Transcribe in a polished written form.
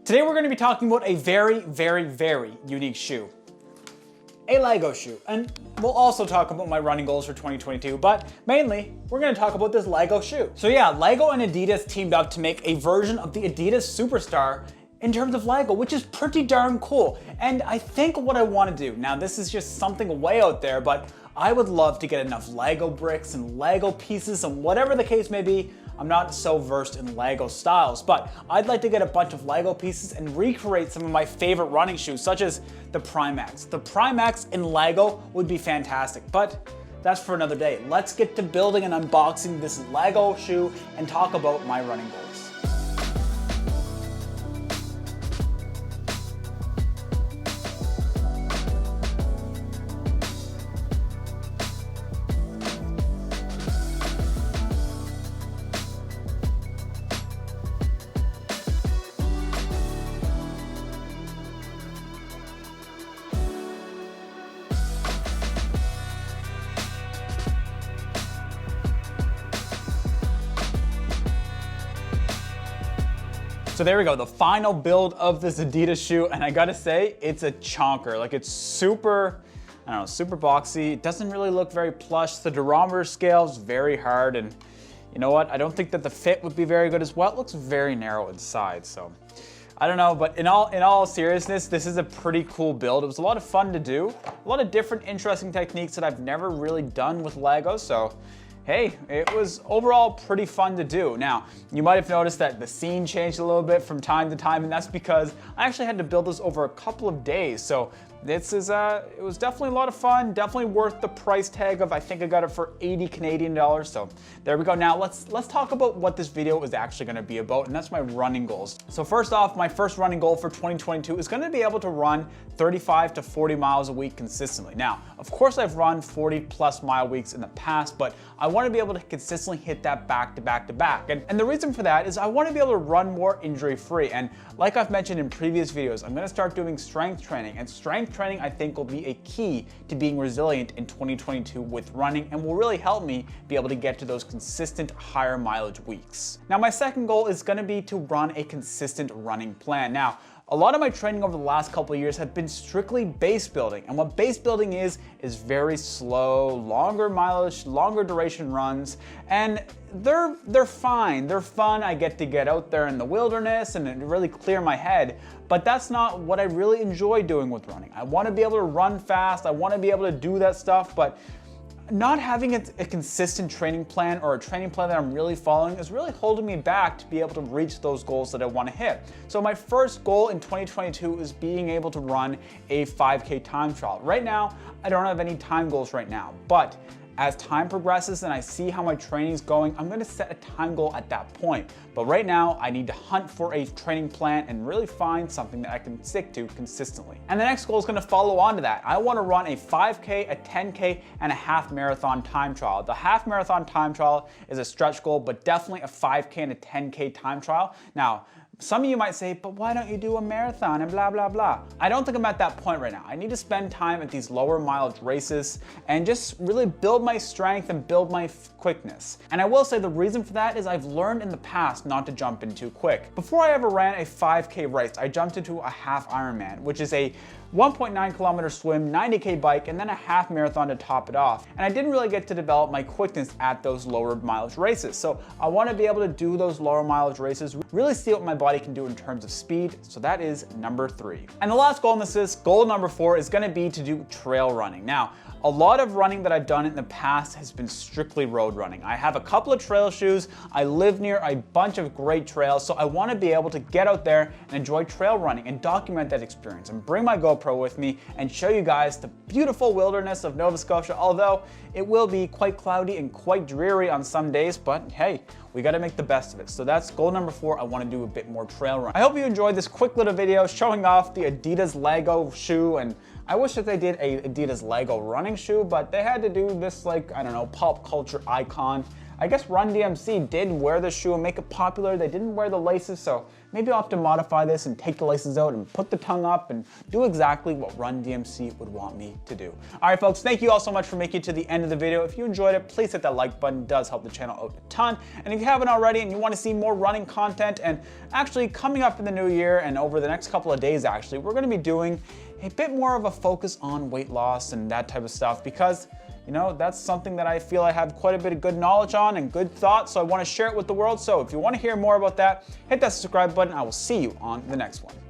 Today we're going to be talking about a very, very, very unique shoe. A LEGO shoe. And we'll also talk about my running goals for 2022, but mainly we're going to talk about this LEGO shoe. So yeah, LEGO and Adidas teamed up to make a version of the Adidas Superstar in terms of LEGO, which is pretty darn cool. And I think what I want to do, now this is just something way out there, but I would love to get enough LEGO bricks and LEGO pieces and whatever the case may be. I'm not so versed in LEGO styles, but I'd like to get a bunch of LEGO pieces and recreate some of my favorite running shoes, such as the Primax. The Primax in LEGO would be fantastic, but that's for another day. Let's get to building and unboxing this LEGO shoe and talk about my running goals. So there we go, the final build of this Adidas shoe, and I gotta say, it's a chonker. Like, it's super, I don't know, super boxy. It doesn't really look very plush. The durometer scale is very hard, and you know what? I don't think that the fit would be very good as well. It looks very narrow inside, so I don't know, but in all seriousness, this is a pretty cool build. It was a lot of fun to do. A lot of different interesting techniques that I've never really done with LEGO, so hey, it was overall pretty fun to do. Now, you might have noticed that the scene changed a little bit from time to time, and that's because I actually had to build this over a couple of days. So this is, it was definitely a lot of fun, definitely worth the price tag of, I think I got it for 80 Canadian dollars. So there we go. Now let's talk about what this video is actually gonna be about, and that's my running goals. So first off, my first running goal for 2022 is gonna be able to run 35 to 40 miles a week consistently. Now, of course I've run 40+ mile weeks in the past, but I wanna be able to consistently hit that back to back to back. And the reason for that is I wanna be able to run more injury-free. And like I've mentioned in previous videos, I'm gonna start doing strength training, and strength training I think will be a key to being resilient in 2022 with running and will really help me be able to get to those consistent higher mileage weeks. Now my second goal is going to be to run a consistent running plan. Now, a lot of my training over the last couple of years have been strictly base building, and what base building is very slow, longer mileage, longer duration runs, and they're fine, they're fun. I get to get out there in the wilderness and really clear my head, but that's not what I really enjoy doing with running. I want to be able to run fast, I want to be able to do that stuff, but not having a consistent training plan or a training plan that I'm really following is really holding me back to be able to reach those goals that I want to hit. So my first goal in 2022 is being able to run a 5K time trial. Right now, I don't have any time goals right now, but as time progresses and I see how my training is going, I'm going to set a time goal at that point. But right now, I need to hunt for a training plan and really find something that I can stick to consistently. And the next goal is going to follow on to that. I want to run a 5K, a 10K, and a half marathon time trial. The half marathon time trial is a stretch goal, but definitely a 5K and a 10K time trial. Now, some of you might say, but why don't you do a marathon and blah, blah, blah. I don't think I'm at that point right now. I need to spend time at these lower mileage races and just really build my strength and build my quickness. And I will say the reason for that is I've learned in the past not to jump in too quick. Before I ever ran a 5K race, I jumped into a half Ironman, which is a 1.9 kilometer swim, 90K bike, and then a half marathon to top it off. And I didn't really get to develop my quickness at those lower mileage races. So I want to be able to do those lower mileage races, really see what my body can do in terms of speed. So that is number 3. And the last goal in this list, goal number 4, is going to be to do trail running. Now, a lot of running that I've done in the past has been strictly road running. I have a couple of trail shoes. I live near a bunch of great trails, so I want to be able to get out there and enjoy trail running and document that experience and bring my GoPro with me and show you guys the beautiful wilderness of Nova Scotia, although it will be quite cloudy and quite dreary on some days, but hey, we got to make the best of it. So that's goal number 4. I want to do a bit more trail run. I hope you enjoyed this quick little video showing off the Adidas LEGO shoe, and I wish that they did a Adidas LEGO running shoe, but they had to do this, like, I don't know, pop culture icon. I guess Run DMC did wear the shoe and make it popular. They didn't wear the laces, so maybe I'll have to modify this and take the laces out and put the tongue up and do exactly what Run DMC would want me to do. All right, folks, thank you all so much for making it to the end of the video. If you enjoyed it, please hit that like button. It does help the channel out a ton. And if you haven't already and you want to see more running content, and actually coming up in the new year and over the next couple of days, actually, we're going to be doing a bit more of a focus on weight loss and that type of stuff, because you know, that's something that I feel I have quite a bit of good knowledge on and good thoughts, so I want to share it with the world. So if you want to hear more about that, hit that subscribe button. I will see you on the next one.